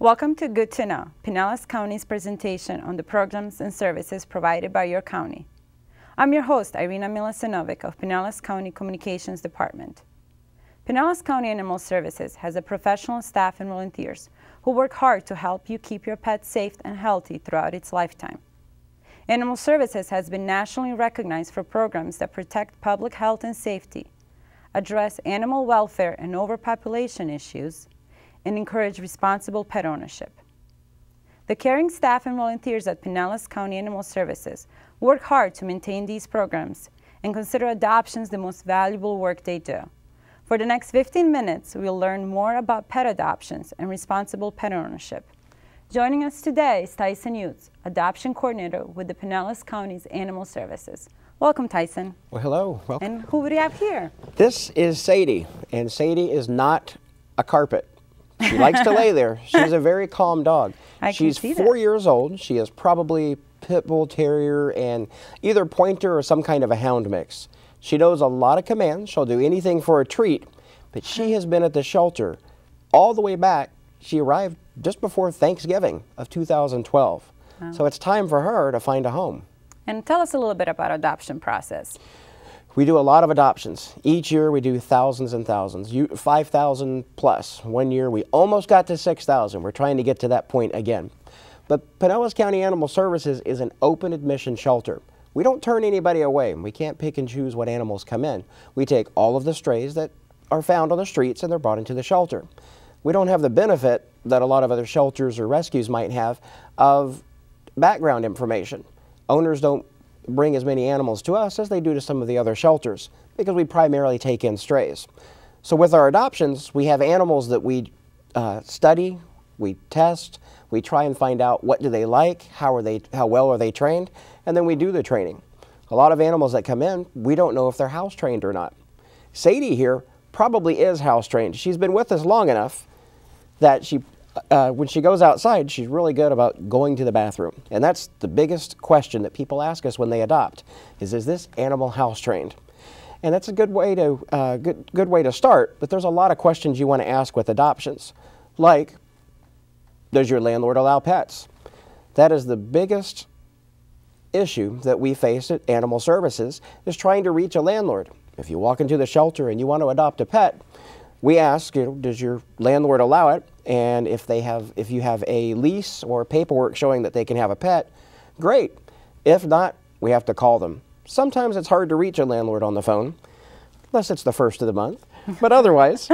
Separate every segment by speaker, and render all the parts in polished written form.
Speaker 1: Welcome to Good to Know, Pinellas County's presentation on the programs and services provided by your county. I'm your host, Irina Milasanovic of Pinellas County Communications Department. Pinellas County Animal Services has a professional staff and volunteers who work hard to help you keep your pet safe and healthy throughout its lifetime. Animal Services has been nationally recognized for programs that protect public health and safety, address animal welfare and overpopulation issues, and encourage responsible pet ownership. The caring staff and volunteers at Pinellas County Animal Services work hard to maintain these programs and consider adoptions the most valuable work they do. For the next 15 minutes, we'll learn more about pet adoptions and responsible pet ownership. Joining us today is Tyson Utes, Adoption Coordinator with the Pinellas County's Animal Services. Welcome, Tyson.
Speaker 2: Well, hello. Welcome.
Speaker 1: And who do we have here?
Speaker 2: This is Sadie, and Sadie is not a carpet. She likes to lay there. She's a very calm dog. She's 4 years old. She is probably Pit Bull Terrier and either Pointer or some kind of a hound mix. She knows a lot of commands. She'll do anything for a treat, but she has been at the shelter all the way back. She arrived just before Thanksgiving of 2012.
Speaker 1: Wow.
Speaker 2: So it's time for her to find a home.
Speaker 1: And tell us a little bit about adoption process.
Speaker 2: We do a lot of adoptions. Each year we do thousands and thousands, 5,000 plus. One year we almost got to 6,000. We're trying to get to that point again. But Pinellas County Animal Services is an open admission shelter. We don't turn anybody away. We can't pick and choose what animals come in. We take all of the strays that are found on the streets and they're brought into the shelter. We don't have the benefit that a lot of other shelters or rescues might have of background information. Owners don't bring as many animals to us as they do to some of the other shelters because we primarily take in strays. So with our adoptions, we have animals that we study, we test, we try and find out what do they like, how well are they trained, and then we do the training. A lot of animals that come in, we don't know if they're house trained or not. Sadie here probably is house trained. She's been with us long enough that when she goes outside, she's really good about going to the bathroom. And that's the biggest question that people ask us when they adopt, is this animal house trained? And that's a good way to start, but there's a lot of questions you want to ask with adoptions. Like, does your landlord allow pets? That is the biggest issue that we face at Animal Services, is trying to reach a landlord. If you walk into the shelter and you want to adopt a pet, we ask, does your landlord allow it? And if you have a lease or paperwork showing that they can have a pet, great. If not, we have to call them. Sometimes it's hard to reach a landlord on the phone, unless it's the first of the month. But otherwise,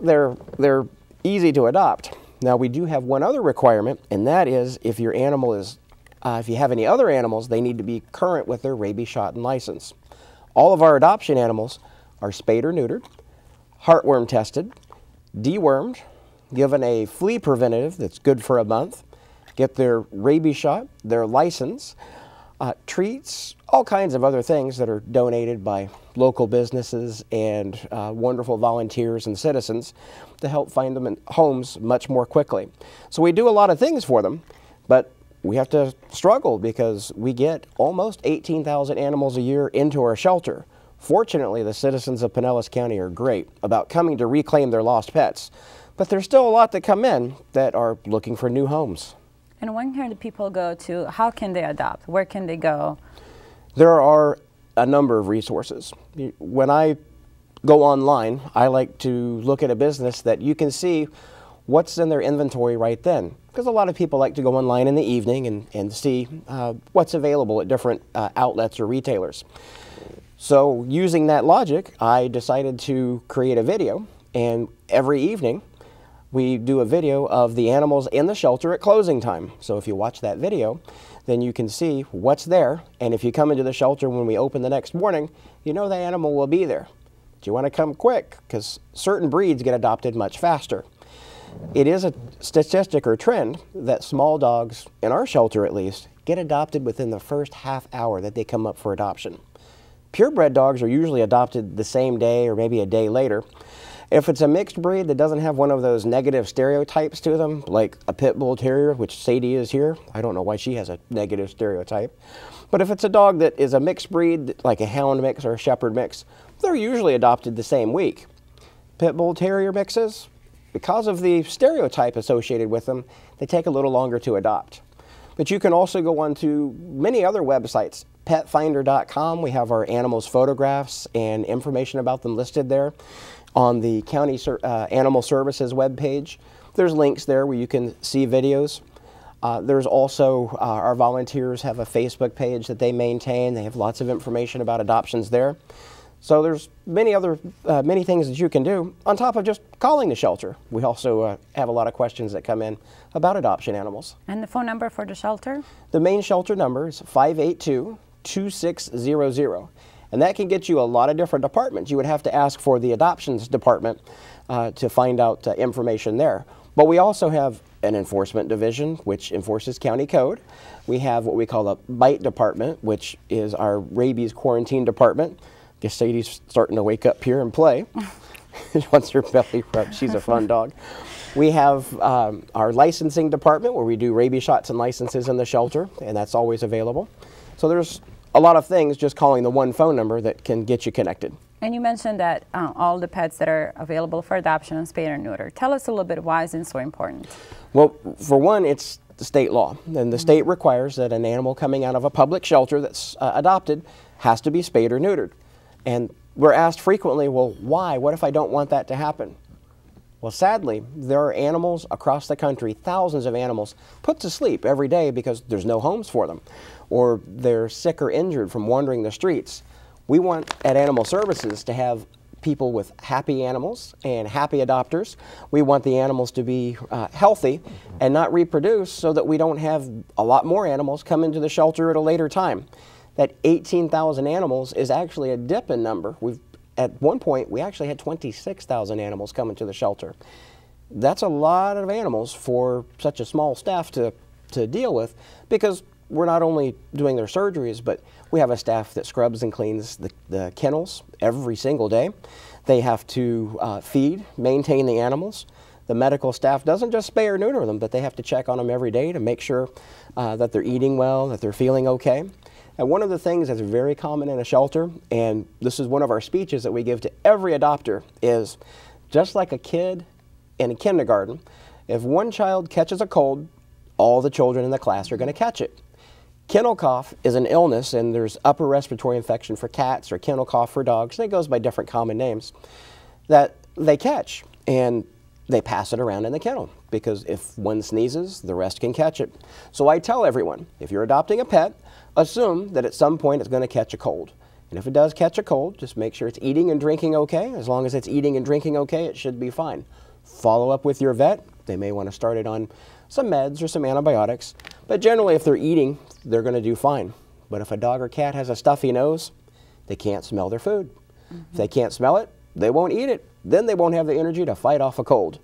Speaker 2: they're easy to adopt. Now, we do have one other requirement, and that is if your animal is, if you have any other animals, they need to be current with their rabies shot and license. All of our adoption animals are spayed or neutered, heartworm tested, dewormed, given a flea preventative that's good for a month, get their rabies shot, their license, treats, all kinds of other things that are donated by local businesses and wonderful volunteers and citizens to help find them in homes much more quickly. So we do a lot of things for them, but we have to struggle because we get almost 18,000 animals a year into our shelter. Fortunately, the citizens of Pinellas County are great about coming to reclaim their lost pets, but there's still a lot that come in that are looking for new homes.
Speaker 1: And when can the people go to, how can they adopt? Where can they go?
Speaker 2: There are a number of resources. When I go online, I like to look at a business that you can see what's in their inventory right then. Because a lot of people like to go online in the evening and see what's available at different outlets or retailers. So using that logic, I decided to create a video, and every evening we do a video of the animals in the shelter at closing time. So if you watch that video, then you can see what's there, and if you come into the shelter when we open the next morning, you know the animal will be there. But you want to come quick, because certain breeds get adopted much faster. It is a statistic or trend that small dogs, in our shelter at least, get adopted within the first half hour that they come up for adoption. Purebred dogs are usually adopted the same day or maybe a day later. If it's a mixed breed that doesn't have one of those negative stereotypes to them, like a Pit Bull Terrier, which Sadie is here, I don't know why she has a negative stereotype, but if it's a dog that is a mixed breed, like a hound mix or a shepherd mix, they're usually adopted the same week. Pit Bull Terrier mixes, because of the stereotype associated with them, they take a little longer to adopt. But you can also go on to many other websites. Petfinder.com, we have our animals' photographs and information about them listed there. On the County Animal Services webpage, there's links there where you can see videos. There's also, our volunteers have a Facebook page that they maintain. They have lots of information about adoptions there. So there's many things that you can do on top of just calling the shelter. We also have a lot of questions that come in about adoption animals.
Speaker 1: And the phone number for the shelter?
Speaker 2: The main shelter number is 582-2600. And that can get you a lot of different departments. You would have to ask for the adoptions department to find out information there. But we also have an enforcement division, which enforces county code. We have what we call a bite department, which is our rabies quarantine department. Guess Sadie's starting to wake up here and play. She wants her belly rubbed. She's a fun dog. We have our licensing department where we do rabies shots and licenses in the shelter, and that's always available. So there's a lot of things just calling the one phone number that can get you connected.
Speaker 1: And you mentioned that all the pets that are available for adoption are spayed or neutered. Tell us a little bit why is it so important?
Speaker 2: Well, for one, it's the state law. And the state requires that an animal coming out of a public shelter that's adopted has to be spayed or neutered. And we're asked frequently, well, why? What if I don't want that to happen? Well, sadly, there are animals across the country, thousands of animals, put to sleep every day because there's no homes for them, or they're sick or injured from wandering the streets. We want, at Animal Services, to have people with happy animals and happy adopters. We want the animals to be healthy and not reproduce so that we don't have a lot more animals come into the shelter at a later time. That 18,000 animals is actually a dip in number. At one point, we actually had 26,000 animals coming to the shelter. That's a lot of animals for such a small staff to deal with, because we're not only doing their surgeries, but we have a staff that scrubs and cleans the kennels every single day. They have to feed, maintain the animals. The medical staff doesn't just spay or neuter them, but they have to check on them every day to make sure that they're eating well, that they're feeling okay. And one of the things that's very common in a shelter, and this is one of our speeches that we give to every adopter, is just like a kid in a kindergarten, if one child catches a cold, all the children in the class are going to catch it. Kennel cough is an illness, and there's upper respiratory infection for cats or kennel cough for dogs, and it goes by different common names, that they catch, and they pass it around in the kennel, because if one sneezes, the rest can catch it. So I tell everyone, if you're adopting a pet, assume that at some point it's going to catch a cold. And if it does catch a cold, just make sure it's eating and drinking okay. As long as it's eating and drinking okay, it should be fine. Follow up with your vet. They may want to start it on some meds or some antibiotics. But generally, if they're eating, they're going to do fine. But if a dog or cat has a stuffy nose, they can't smell their food. If they can't smell it, they won't eat it. Then they won't have the energy to fight off a cold.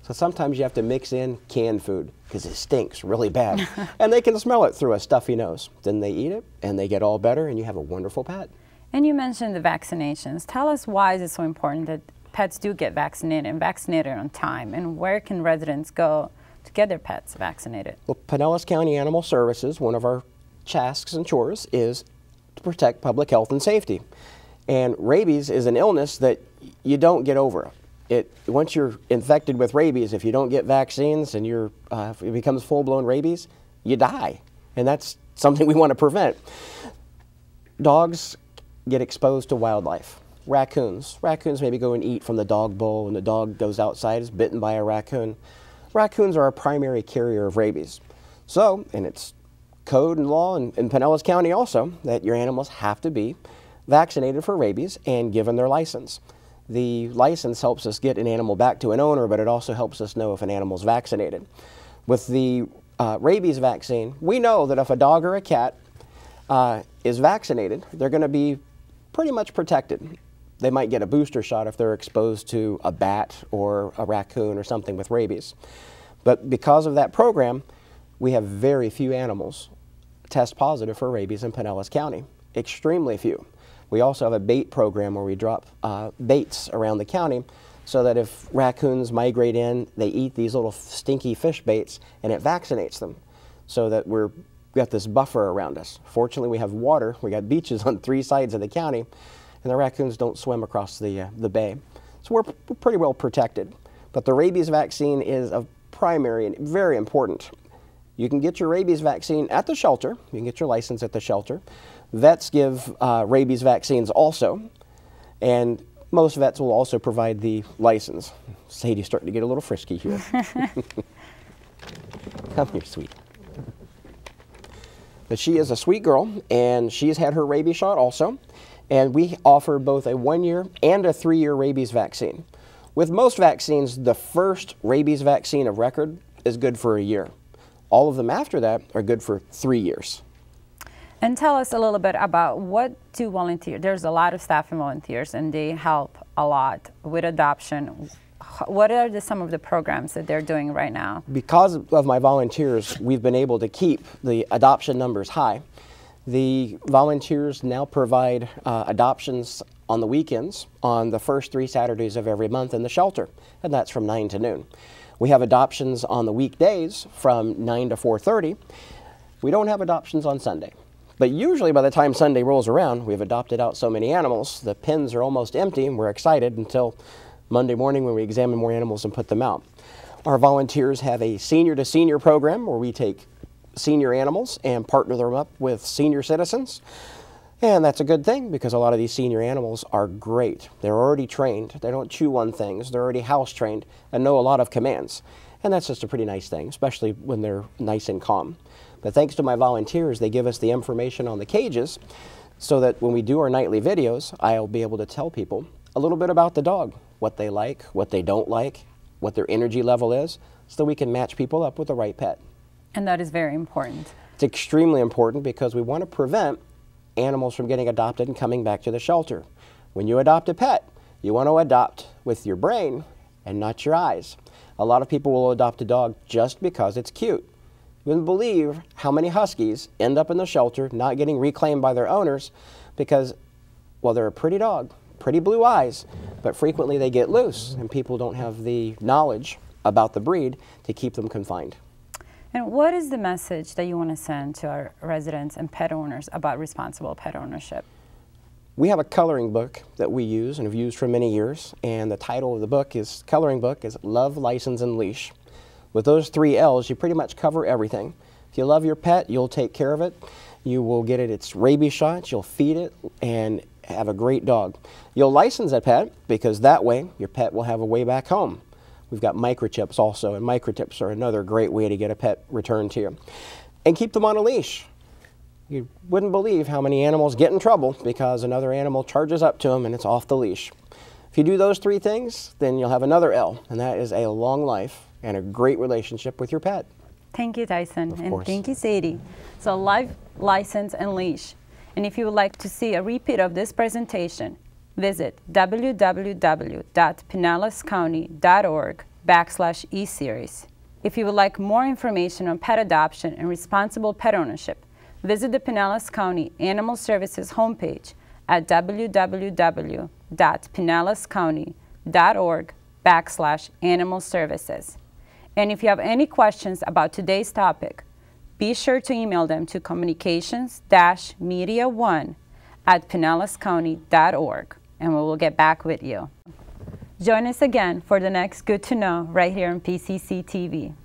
Speaker 2: So sometimes you have to mix in canned food because it stinks really bad. And they can smell it through a stuffy nose. Then they eat it and they get all better and you have a wonderful pet.
Speaker 1: And you mentioned the vaccinations. Tell us why is it so important that pets do get vaccinated and vaccinated on time, and where can residents go to get their pets vaccinated?
Speaker 2: Well, Pinellas County Animal Services, one of our tasks and chores is to protect public health and safety. And rabies is an illness that you don't get over. Once you're infected with rabies, if you don't get vaccines and it becomes full-blown rabies, you die. And that's something we want to prevent. Dogs get exposed to wildlife. Raccoons maybe go and eat from the dog bowl, and the dog goes outside, is bitten by a raccoon. Raccoons are a primary carrier of rabies. So, and it's code and law in Pinellas County also, that your animals have to be vaccinated for rabies and given their license. The license helps us get an animal back to an owner, but it also helps us know if an animal is vaccinated. With the rabies vaccine, we know that if a dog or a cat is vaccinated, they're going to be pretty much protected. They might get a booster shot if they're exposed to a bat or a raccoon or something with rabies. But because of that program, we have very few animals test positive for rabies in Pinellas County. Extremely few. We also have a bait program where we drop baits around the county so that if raccoons migrate in, they eat these little stinky fish baits and it vaccinates them, so that we've got this buffer around us. Fortunately, we have water. We got beaches on 3 sides of the county, and the raccoons don't swim across the bay. So we're pretty well protected. but the rabies vaccine is of primary and very important. You can get your rabies vaccine at the shelter. You can get your license at the shelter. Vets give rabies vaccines also, and most vets will also provide the license. Sadie's starting to get a little frisky here. Come here, sweet. But she is a sweet girl, and she's had her rabies shot also, and we offer both a 1-year and a 3-year rabies vaccine. With most vaccines, the first rabies vaccine of record is good for a year. All of them after that are good for 3 years.
Speaker 1: And tell us a little bit about what do volunteers, there's a lot of staff and volunteers, and they help a lot with adoption. What are some of the programs that they're doing right now? Because
Speaker 2: of my volunteers, we've been able to keep the adoption numbers high. The volunteers now provide adoptions on the weekends on the first 3 Saturdays of every month in the shelter, and that's from 9 to noon. We have adoptions on the weekdays from 9 to 4:30. We don't have adoptions on Sunday. But usually by the time Sunday rolls around, we've adopted out so many animals, the pens are almost empty, and we're excited until Monday morning when we examine more animals and put them out. Our volunteers have a senior to senior program where we take senior animals and partner them up with senior citizens. And that's a good thing because a lot of these senior animals are great. They're already trained. They don't chew on things. They're already house trained and know a lot of commands. And that's just a pretty nice thing, especially when they're nice and calm. But thanks to my volunteers, they give us the information on the cages so that when we do our nightly videos, I'll be able to tell people a little bit about the dog, what they like, what they don't like, what their energy level is, so we can match people up with the right pet.
Speaker 1: And that is very important.
Speaker 2: It's extremely important because we want to prevent animals from getting adopted and coming back to the shelter. When you adopt a pet, you want to adopt with your brain and not your eyes. A lot of people will adopt a dog just because it's cute. You wouldn't believe how many huskies end up in the shelter not getting reclaimed by their owners because, well, they're a pretty dog, pretty blue eyes, but frequently they get loose and people don't have the knowledge about the breed to keep them confined.
Speaker 1: And what is the message that you want to send to our residents and pet owners about responsible pet ownership?
Speaker 2: We have a coloring book that we use and have used for many years, and the title of the book is, coloring book is Love, License, and Leash. With those 3 L's, you pretty much cover everything. If you love your pet, you'll take care of it. You will get it its rabies shots, you'll feed it, and have a great dog. You'll license that pet because that way your pet will have a way back home. We've got microchips also, and microchips are another great way to get a pet returned to you. And keep them on a leash. You wouldn't believe how many animals get in trouble because another animal charges up to them and it's off the leash. If you do those 3 things, then you'll have another L, and that is a long life and a great relationship with your pet.
Speaker 1: Thank you, Tyson,
Speaker 2: Of
Speaker 1: and
Speaker 2: course.
Speaker 1: thank you, Sadie. So live, license, and leash. And if you would like to see a repeat of this presentation, visit www.pinellascounty.org/eSeries. If you would like more information on pet adoption and responsible pet ownership, visit the Pinellas County Animal Services homepage at www.pinellascounty.org/animal services. And if you have any questions about today's topic, be sure to email them to communications-media1@pinellascounty.org, and we will get back with you. Join us again for the next Good to Know right here on PCC TV.